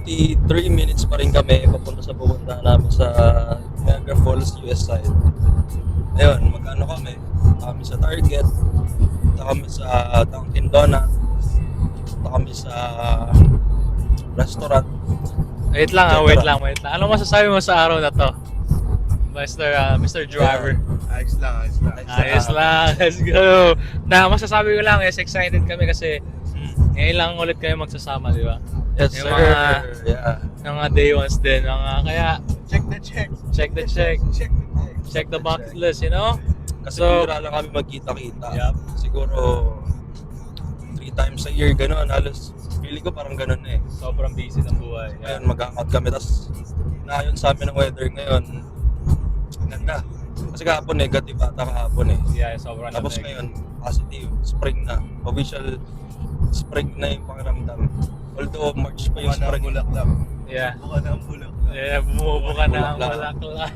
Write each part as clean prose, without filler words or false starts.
3 minutes pa rin kami papunta sa pupuntahan namin sa Niagara Falls, US side. Ayun, magkano kami? Punta kami sa Target, punta kami sa Dunkin Donuts, punta kami sa restaurant. Wait lang. Ano masasabi mo sa araw na to? Mr. Driver. Ayos lang. Ayos lang. Let's go. Masasabi ko lang, excited kami kasi ngayon lang ulit kayo magsasama, di ba? Yes, Yung sir. mga- Yung mga day ones din. Kaya, Check the check. check the check. Check the check. Check the bucket list, you know? Kasi So- bira lang kami magkita-kita. Yup. Siguro 3 times a year, gano'n. Halos, feeling ko parang gano'n eh. Sobrang busy ng buhay. Ngayon, mag-hangout kami. Tapos, naayon sa amin ng weather ngayon. Ganda. Kasi kahapon negative ata kahapon eh. Yeah, sobrang Tapos lamig. ngayon, positive. Spring na. Official spring na yung pakiramdam. Although March pa yung Buka na ang spring. bulaklak. Yeah. Buka na ang bulaklak. Yeah, bumubuka na ang Bulaklak. bulaklak.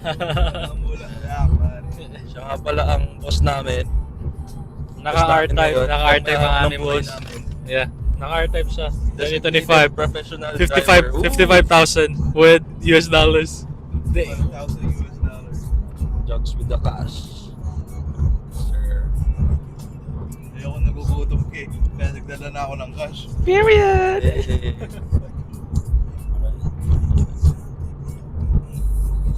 Ang bulaklak, pare. Siya nga pala ang boss namin. Naka-R-type ang aming buhay boss. namin. Yeah, naka-R-type siya. Designated 2025. Professional 55 driver. Ooh. 55,000 with US dollars. $1,000. Jogs with the cash. Sir. Hindi ako nagugutom kaya nagdala na ako ng cash. Period. Eh,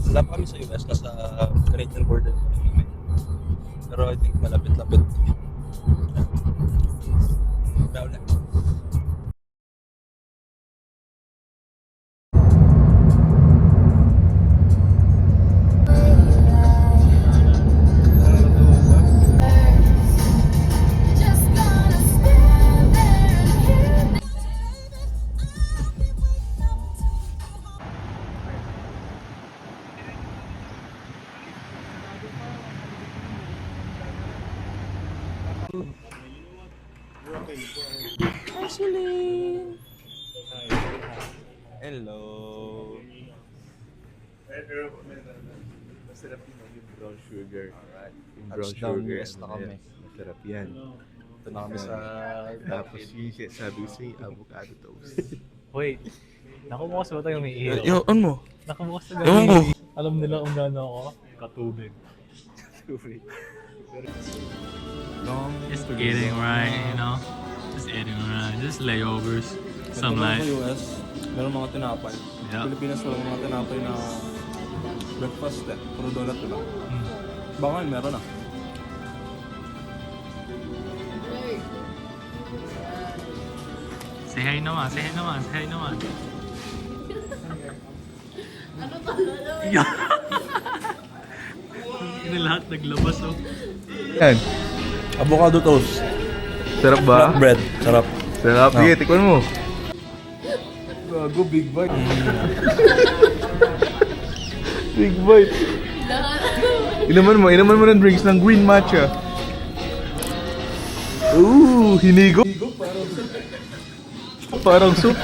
wala pa kami sa US, nasa Canadian border pa rin kami. Pero I think malapit-lapit. Kaya ulit. Just gonna stand there and hear Hello. Masarap yung brown sugar. Alright. Yung brown Touchdown sugar. US na kami. Masarap yan. Ito na kami sa Tapos yung sabi ko sa'yo, avocado toast. Wait. Nakumukas ba tayo may ilaw? Ano mo? Nakumukas na Ewan ko. Alam nila kung gaano ako katubig. Just eating right, you know? Just eating right. Just layovers. Some Sa like. US, meron mga tinapay. Yeah. Pilipinas wala mga tinapay na breakfast eh. Puro donut lang. Baka meron ah. Say hi naman, say hi naman, say hi naman. Ano to? Hindi lahat naglabas oh. Yan. Avocado toast. Sarap ba? Bread. Sarap. Sarap. No. Sige, tikman mo. Gago, big bite. Big bite. Inaman mo ng drinks ng green matcha. Ooh, hinigo. Parang soup.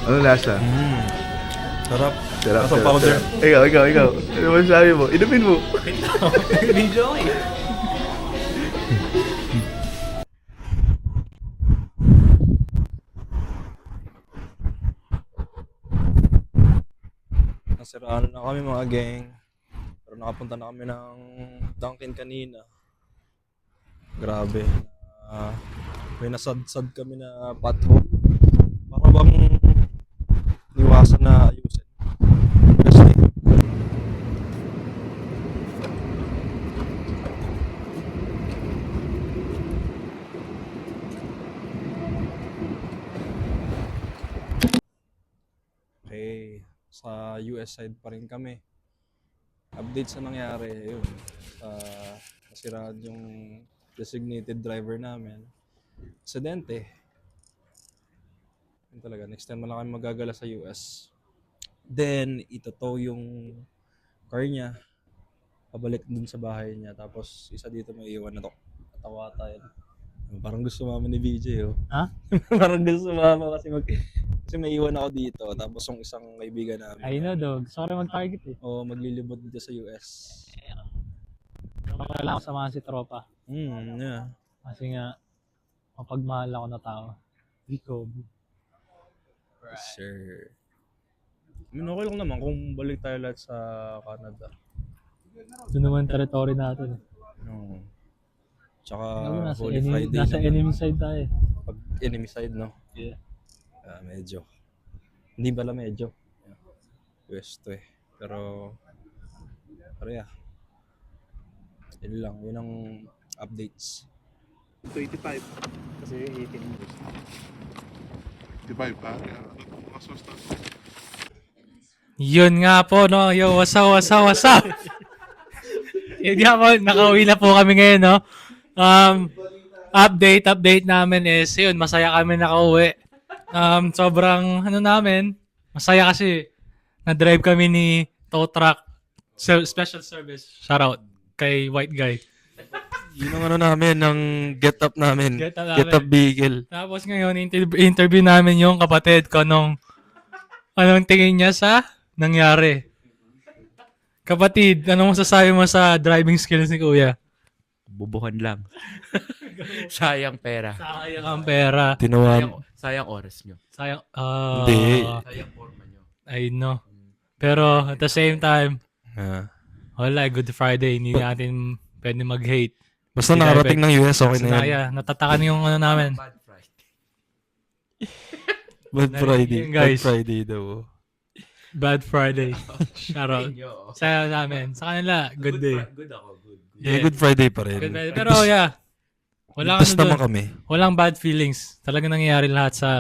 Ano lasa? Sarap. Sarap, Nasa powder. sarap. Ikaw. Ano masasabi mo? Inumin mo. Enjoy! Nasiraan na kami mga gang. Pero nakapunta na kami ng Dunkin kanina. Grabe. May nasadsad kami na pothole. Para bang niwasan na ayusin. Kasi okay, sa US side pa rin kami. Update sa nangyari, yun. Nasiraan yung designated driver namin. Aksidente. Yun talaga, next time na lang kami magagala sa US. Then, itotow yung car niya. Pabalik dun sa bahay niya. Tapos, isa dito may iwan na to. Katawa tayo. Parang gusto mama ni BJ, oh. Ha? Parang gusto mama kasi may iwan ako dito. Tapos yung isang kaibigan namin. I know dog. Gusto ko rin mag-target eh. O maglilibot dito sa US. Kailangan ko samahan si tropa. Yeah. Kasi nga, mapagmahal ako na tao. Ikaw. Sure. I mean, okay lang naman kung balik tayo lahat sa Canada. Ito naman territory natin. No. Tsaka Nasa, Holy Friday nasa naman. enemy side tayo. Pag enemy side, no? Yeah. Medyo. Hindi pala medyo. West eh. Pero yeah. Yun lang. Yun ang updates. 25. Kasi 18 years. 25 pa? Mas Yun nga po, no? Yo, what's up? Yun nga po, nakauwi na po kami ngayon, no? Update namin is, yun, masaya kami nakauwi. Sobrang, masaya kasi, na-drive kami ni tow truck, special service, shoutout kay white guy. Yun ang namin, ang get up namin. Get up namin. Get up vehicle. Tapos ngayon, interview namin yung kapatid ko anong tingin niya sa nangyari. Kapatid, anong masasabi mo sa driving skills ni Kuya? Bubuhan lang. Sayang pera. Sayang ang pera. Tinawan. Sayang oras nyo. Sayang, Hindi. Sayang forma nyo. I know. Pero at the same time, wala, Good Friday, hindi natin pwede mag-hate. Basta Hindi nakarating ng US, okay Kasi na yan. kaya, natatakan yung namin. Bad Friday. Bad Friday. Yun, guys. Bad Friday daw. Bad Friday. Shoutout. Inyo. Sa namin. Sa kanila, good day. Good ako. Good. Yeah, Good Friday pa rin. Good Friday. Pero yeah, walang Ligtas ano naman doon. kami. Walang bad feelings. Talagang nangyayari lahat sa